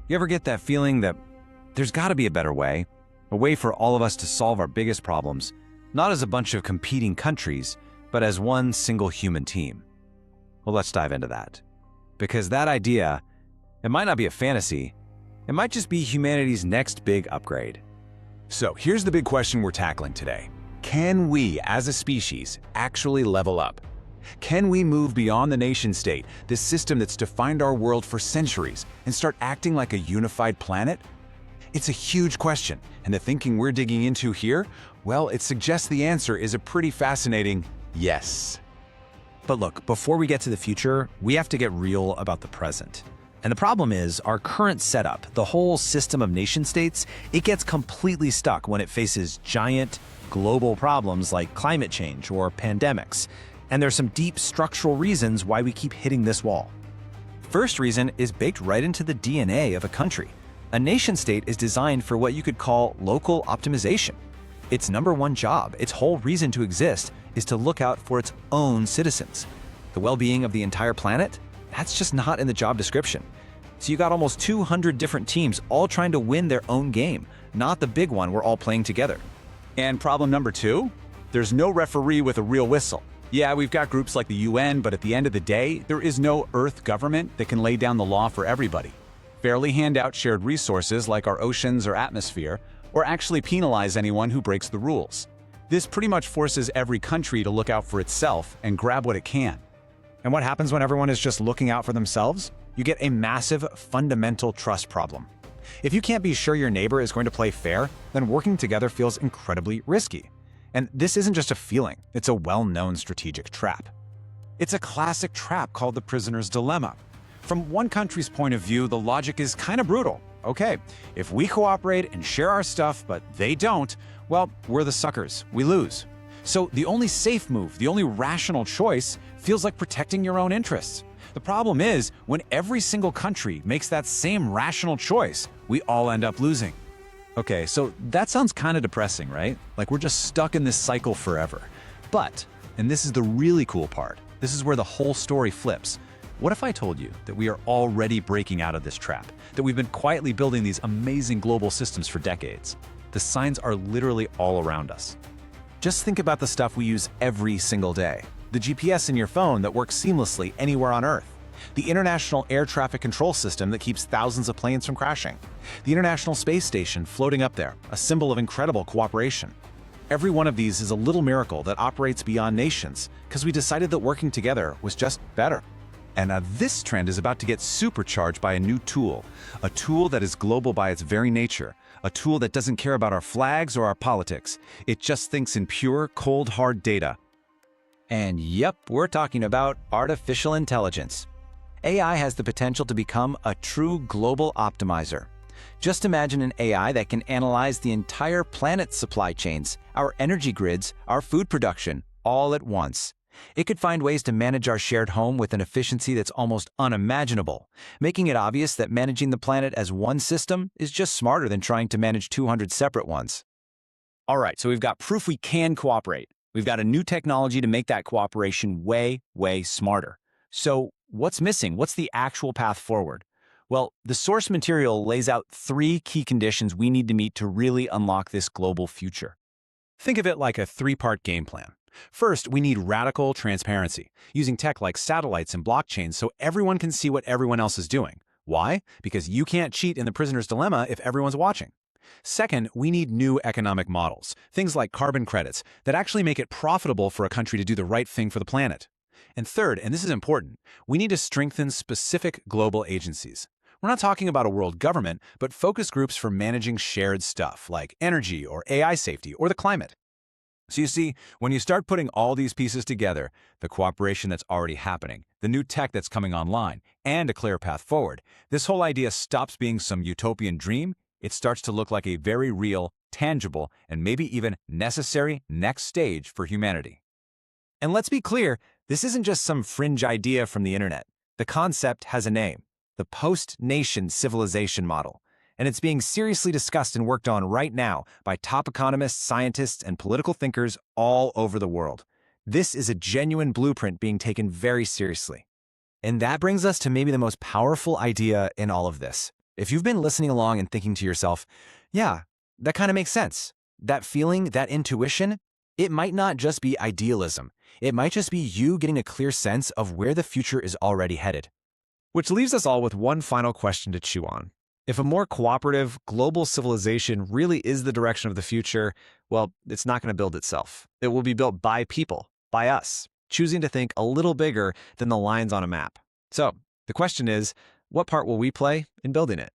You ever get that feeling that there's got to be a better way? A way for all of us to solve our biggest problems, not as a bunch of competing countries, but as one single human team? Well, let's dive into that. Because that idea, it might not be a fantasy, it might just be humanity's next big upgrade. So here's the big question we're tackling today. Can we, as a species, actually level up? Can we move beyond the nation-state, this system that's defined our world for centuries, and start acting like a unified planet? It's a huge question, and the thinking we're digging into here, well, it suggests the answer is a pretty fascinating yes. But look, before we get to the future, we have to get real about the present. And the problem is, our current setup, the whole system of nation-states, it gets completely stuck when it faces giant, global problems like climate change or pandemics. And there's some deep structural reasons why we keep hitting this wall. First reason is baked right into the DNA of a country. A nation-state is designed for what you could call local optimization. Its number one job, its whole reason to exist, is to look out for its own citizens. The well-being of the entire planet? That's just not in the job description. So you got almost 200 different teams all trying to win their own game, not the big one we're all playing together. And problem number two? There's no referee with a real whistle. Yeah, we've got groups like the UN, but at the end of the day, there is no Earth government that can lay down the law for everybody, fairly hand out shared resources like our oceans or atmosphere, or actually penalize anyone who breaks the rules. This pretty much forces every country to look out for itself and grab what it can. And what happens when everyone is just looking out for themselves? You get a massive, fundamental trust problem. If you can't be sure your neighbor is going to play fair, then working together feels incredibly risky. And this isn't just a feeling, it's a well-known strategic trap. It's a classic trap called the prisoner's dilemma. From one country's point of view, the logic is kind of brutal. Okay, if we cooperate and share our stuff, but they don't, well, we're the suckers, we lose. So the only safe move, the only rational choice, feels like protecting your own interests. The problem is, when every single country makes that same rational choice, we all end up losing. Okay, so that sounds kind of depressing, right? Like we're just stuck in this cycle forever. But, and this is the really cool part, this is where the whole story flips. What if I told you that we are already breaking out of this trap, that we've been quietly building these amazing global systems for decades? The signs are literally all around us. Just think about the stuff we use every single day. The GPS in your phone that works seamlessly anywhere on Earth. The International Air Traffic Control System that keeps thousands of planes from crashing. The International Space Station floating up there, a symbol of incredible cooperation. Every one of these is a little miracle that operates beyond nations, because we decided that working together was just better. And this trend is about to get supercharged by a new tool, a tool that is global by its very nature, a tool that doesn't care about our flags or our politics. It just thinks in pure, cold, hard data. And yep, we're talking about artificial intelligence. AI has the potential to become a true global optimizer. Just imagine an AI that can analyze the entire planet's supply chains, our energy grids, our food production, all at once. It could find ways to manage our shared home with an efficiency that's almost unimaginable, making it obvious that managing the planet as one system is just smarter than trying to manage 200 separate ones. All right, so we've got proof we can cooperate. We've got a new technology to make that cooperation way, way smarter. So what's missing? What's the actual path forward? Well, the source material lays out 3 key conditions we need to meet to really unlock this global future. Think of it like a 3-part game plan. First, we need radical transparency, using tech like satellites and blockchains so everyone can see what everyone else is doing. Why? Because you can't cheat in the prisoner's dilemma if everyone's watching. Second, we need new economic models, things like carbon credits, that actually make it profitable for a country to do the right thing for the planet. And third, and this is important, we need to strengthen specific global agencies. We're not talking about a world government, but focus groups for managing shared stuff like energy or AI safety or the climate. So you see, when you start putting all these pieces together, the cooperation that's already happening, the new tech that's coming online, and a clear path forward, this whole idea stops being some utopian dream. It starts to look like a very real, tangible, and maybe even necessary next stage for humanity. And let's be clear, this isn't just some fringe idea from the internet. The concept has a name, the post-nation civilization model. And it's being seriously discussed and worked on right now by top economists, scientists, and political thinkers all over the world. This is a genuine blueprint being taken very seriously. And that brings us to maybe the most powerful idea in all of this. If you've been listening along and thinking to yourself, yeah, that kind of makes sense, that feeling, that intuition, it might not just be idealism. It might just be you getting a clear sense of where the future is already headed. Which leaves us all with one final question to chew on. If a more cooperative, global civilization really is the direction of the future, well, it's not going to build itself. It will be built by people, by us, choosing to think a little bigger than the lines on a map. So, the question is, what part will we play in building it?